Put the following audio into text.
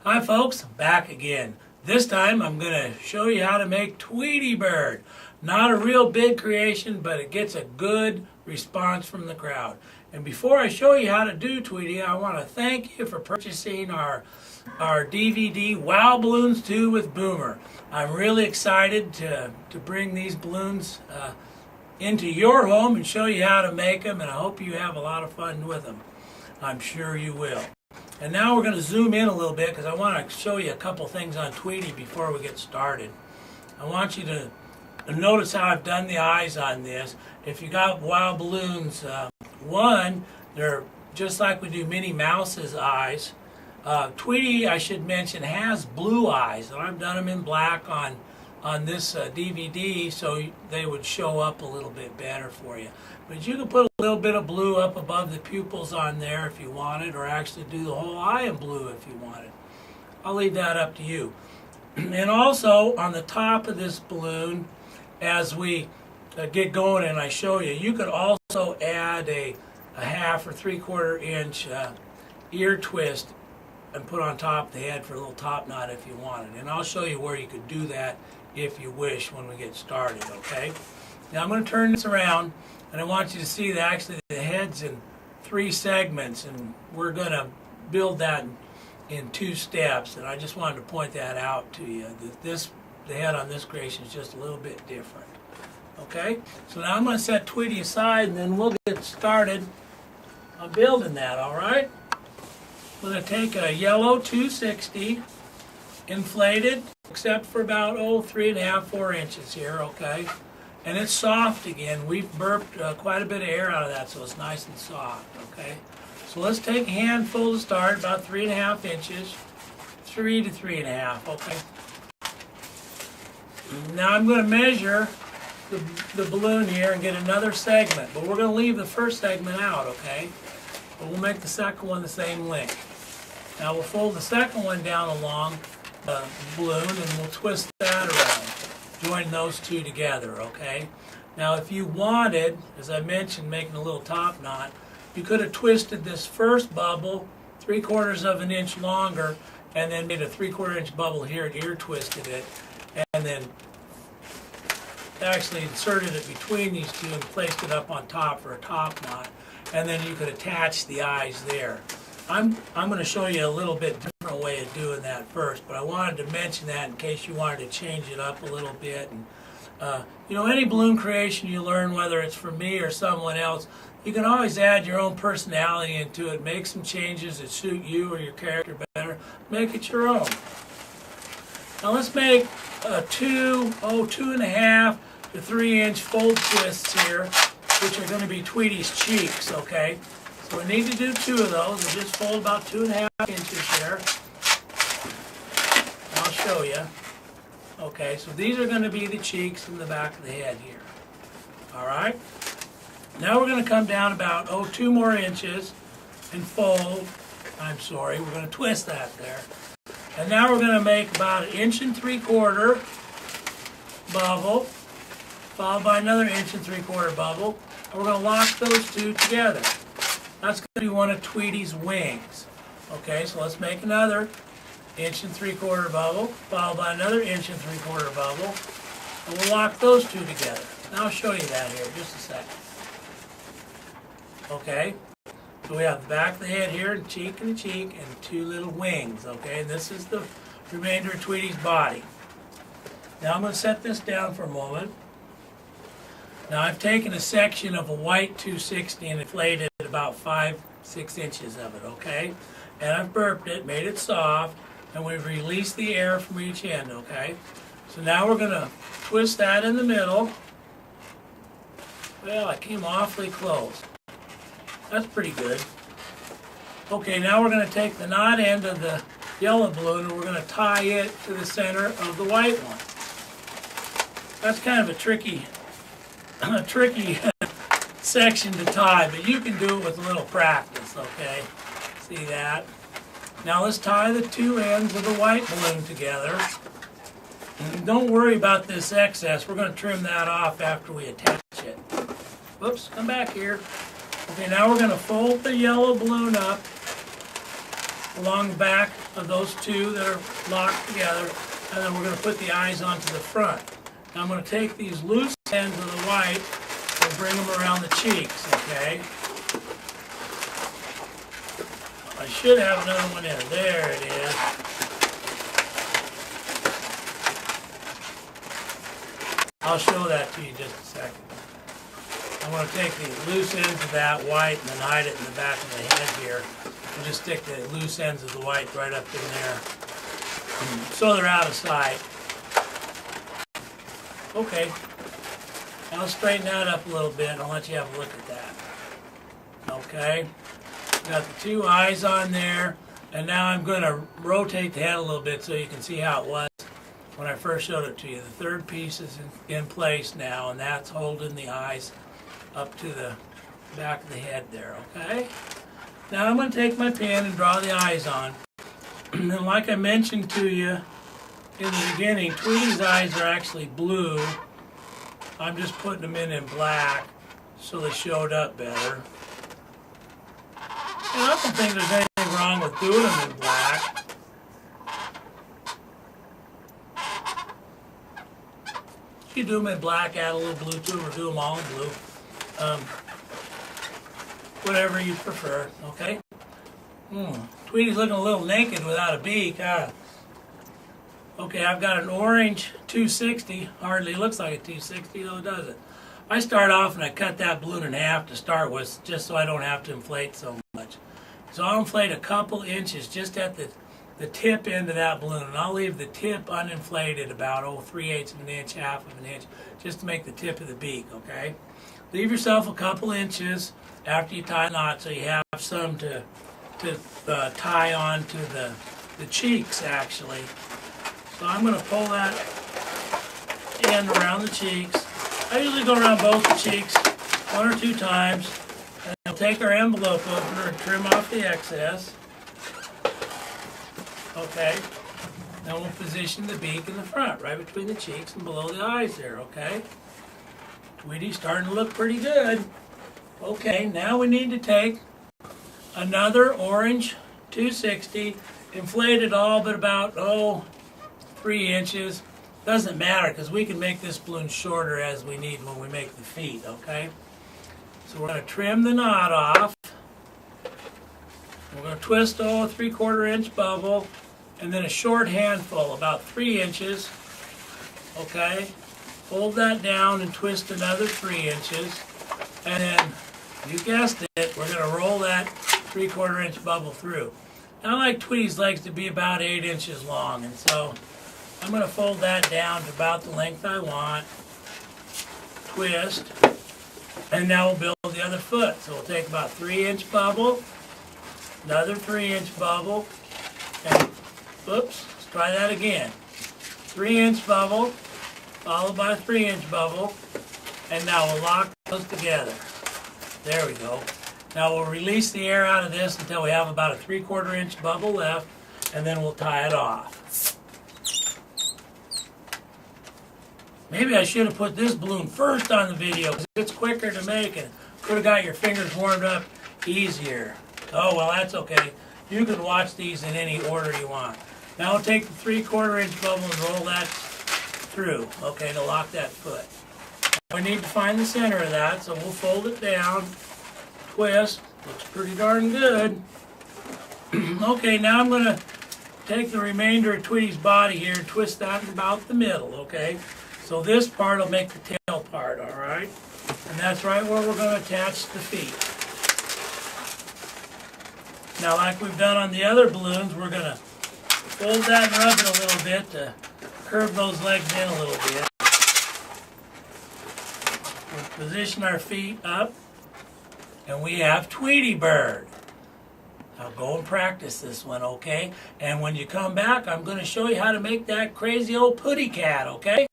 Hi folks, back again. This time I'm going to show you how to make Tweety Bird. Not a real big creation, but it gets a good response from the crowd. And before I show you how to do Tweety, I want to thank you for purchasing our DVD, Wow Balloons 2 with Boomer. I'm really excited to bring these balloons into your home and show you how to make them, and I hope you have a lot of fun with them. I'm sure you will. And now we're going to zoom in a little bit because I want to show you a couple things on Tweety before we get started. I want you to notice how I've done the eyes on this. If you got Wow Balloons 1, they're just like we do Minnie Mouse's eyes. Tweety, I should mention, has blue eyes, and I've done them in black on this DVD so they would show up a little bit better for you. But you can put a little bit of blue up above the pupils on there if you wanted, or actually do the whole eye in blue if you wanted. I'll leave that up to you. And also on the top of this balloon, as we get going and I show you, you could also add a 1/2 or 3/4 inch ear twist and put on top of the head for a little top knot if you wanted. And I'll show you where you could do that if you wish when we get started, okay? Now I'm going to turn this around, and I want you to see that actually the head's in 3 segments, and we're going to build that in 2 steps, and I just wanted to point that out to you. The head on this creation is just a little bit different. Okay? So now I'm going to set Tweety aside, and then we'll get started on building that, all right? We're going to take a yellow 260, inflated, except for about 3.5, 4 inches here, okay? And it's soft again. We've burped quite a bit of air out of that, so it's nice and soft, okay? So let's take a handful to start, about 3.5 inches, 3 to 3.5, okay? Now I'm going to measure the balloon here and get another segment, but we're going to leave the first segment out, okay? But we'll make the second one the same length. Now we'll fold the second one down along the balloon and we'll twist that around. Join those 2 together, okay? Now if you wanted, as I mentioned, making a little top knot, you could have twisted this first bubble 3/4 of an inch longer and then made a 3/4 inch bubble here and ear twisted it, and then actually inserted it between these 2 and placed it up on top for a top knot, and then you could attach the eyes there. I'm going to show you a little bit different way of doing that first, but I wanted to mention that in case you wanted to change it up a little bit. And you know, any balloon creation you learn, whether it's from me or someone else, you can always add your own personality into it, make some changes that suit you or your character better, make it your own. Now let's make 2.5 to 3 inch fold twists here, which are going to be Tweety's cheeks, okay? So we need to do 2 of those. We'll just fold about 2.5 inches here. I'll show you. Okay, so these are going to be the cheeks and the back of the head here. All right? Now we're going to come down about 2 more inches and fold. We're going to twist that there. And now we're going to make about 1.75 inch bubble, followed by another 1.75 inch bubble, and we're going to lock those 2 together. That's going to be one of Tweety's wings. Okay, so let's make another 1.75 inch bubble, followed by another 1.75 inch bubble, and we'll lock those 2 together. Now I'll show you that here in just a second. Okay, so we have the back of the head here, and the cheek, and 2 little wings. Okay, and this is the remainder of Tweety's body. Now I'm going to set this down for a moment. Now I've taken a section of a white 260 and inflated about 5-6 inches of it, okay? And I've burped it, made it soft, and we've released the air from each end, okay? So now we're going to twist that in the middle. Well, I came awfully close. That's pretty good. Okay, now we're going to take the knot end of the yellow balloon and we're going to tie it to the center of the white one. That's kind of a tricky section to tie, but you can do it with a little practice, okay? See that? Now let's tie the 2 ends of the white balloon together. And don't worry about this excess. We're going to trim that off after we attach it. Whoops, come back here. Okay, now we're going to fold the yellow balloon up along the back of those two that are locked together, and then we're going to put the eyes onto the front. Now I'm going to take these loose ends of the white and bring them around the cheeks, okay? I should have another one in. There it is. I'll show that to you in just a second. I'm going to take the loose ends of that white and then hide it in the back of the head here. And just stick the loose ends of the white right up in there, so they're out of sight. Okay, I'll straighten that up a little bit and I'll let you have a look at that. Okay, got the two eyes on there, and now I'm going to rotate the head a little bit so you can see how it was when I first showed it to you. The third piece is in place now, and that's holding the eyes up to the back of the head there, okay? Now I'm going to take my pen and draw the eyes on. And like I mentioned to you in the beginning, Tweety's eyes are actually blue. I'm just putting them in black so they showed up better. And I don't think there's anything wrong with doing them in black. You do them in black, add a little blue to them, or do them all in blue. Whatever you prefer, okay? Tweety's looking a little naked without a beak, huh? Okay, I've got an orange 260. Hardly looks like a 260, though, does it? I start off and I cut that balloon in half to start with, just so I don't have to inflate so much. So I'll inflate a couple inches just at the tip end of that balloon, and I'll leave the tip uninflated about 3/8 of an inch, half of an inch, just to make the tip of the beak, okay? Leave yourself a couple inches after you tie a knot so you have some to tie on to the cheeks, actually. So I'm going to pull that end around the cheeks. I usually go around both the cheeks 1 or 2 times, and we'll take our envelope opener and trim off the excess. Okay, now we'll position the beak in the front, right between the cheeks and below the eyes there, okay? Tweety's starting to look pretty good. Okay, now we need to take another orange 260, inflate it all but about, 3 inches. Doesn't matter, because we can make this balloon shorter as we need when we make the feet, okay? So we're going to trim the knot off. We're going to twist a 3/4 inch bubble, and then a short handful, about 3 inches, okay? Fold that down and twist another 3 inches, and then, you guessed it, we're going to roll that 3/4 inch bubble through. Now, I like Tweety's legs to be about 8 inches long, and so I'm going to fold that down to about the length I want, twist, and now we'll build the other foot. So we'll take about 3-inch bubble, another 3-inch bubble, and, oops, let's try that again. 3-inch bubble, followed by a 3-inch bubble, and now we'll lock those together. There we go. Now we'll release the air out of this until we have about a 3/4 inch bubble left, and then we'll tie it off. Maybe I should have put this balloon first on the video, because it's quicker to make and could have got your fingers warmed up easier. Oh, well, that's okay. You can watch these in any order you want. Now we'll take the 3/4 inch bubble and roll that through, okay, to lock that foot. We need to find the center of that, so we'll fold it down, twist, looks pretty darn good. Okay, now I'm going to take the remainder of Tweety's body here and twist that in about the middle, okay? So this part will make the tail part, all right? And that's right where we're going to attach the feet. Now, like we've done on the other balloons, we're going to fold that and rub it a little bit to curve those legs in a little bit. We'll position our feet up, and we have Tweety Bird. Now go and practice this one, okay? And when you come back, I'm going to show you how to make that crazy old putty cat, okay?